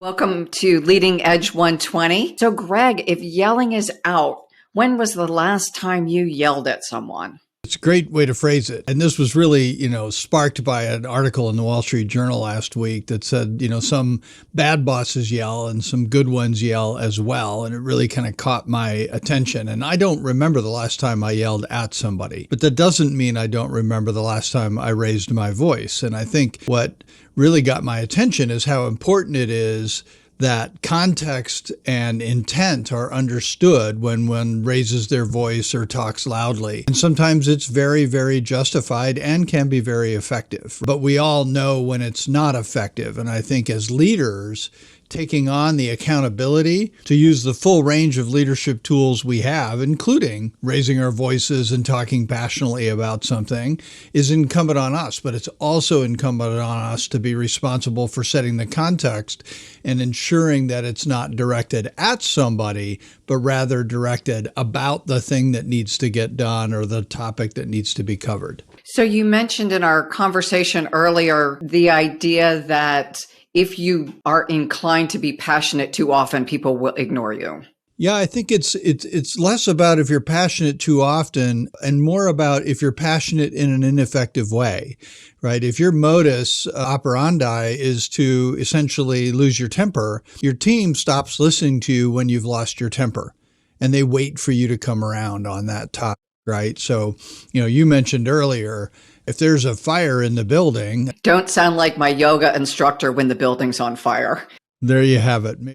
Welcome to Leading Edge 120. So, Greg, if yelling is out, when was the last time you yelled at someone? It's a great way to phrase it. And this was really, sparked by an article in the Wall Street Journal last week that said, some bad bosses yell and some good ones yell as well. And it really kind of caught my attention. And I don't remember the last time I yelled at somebody, but that doesn't mean I don't remember the last time I raised my voice. And I think what really got my attention is how important it is that context and intent are understood when one raises their voice or talks loudly. And sometimes it's very, very justified and can be very effective. But we all know when it's not effective. And I think as leaders, taking on the accountability to use the full range of leadership tools we have, including raising our voices and talking passionately about something, is incumbent on us. But it's also incumbent on us to be responsible for setting the context and ensuring that it's not directed at somebody, but rather directed about the thing that needs to get done or the topic that needs to be covered. So you mentioned in our conversation earlier the idea that if you are inclined to be passionate too often, people will ignore you. Yeah, I think it's less about if you're passionate too often and more about if you're passionate in an ineffective way, right? If your modus operandi is to essentially lose your temper, your team stops listening to you when you've lost your temper and they wait for you to come around on that topic, right? So, you mentioned earlier, if there's a fire in the building. Don't sound like my yoga instructor when the building's on fire. There you have it.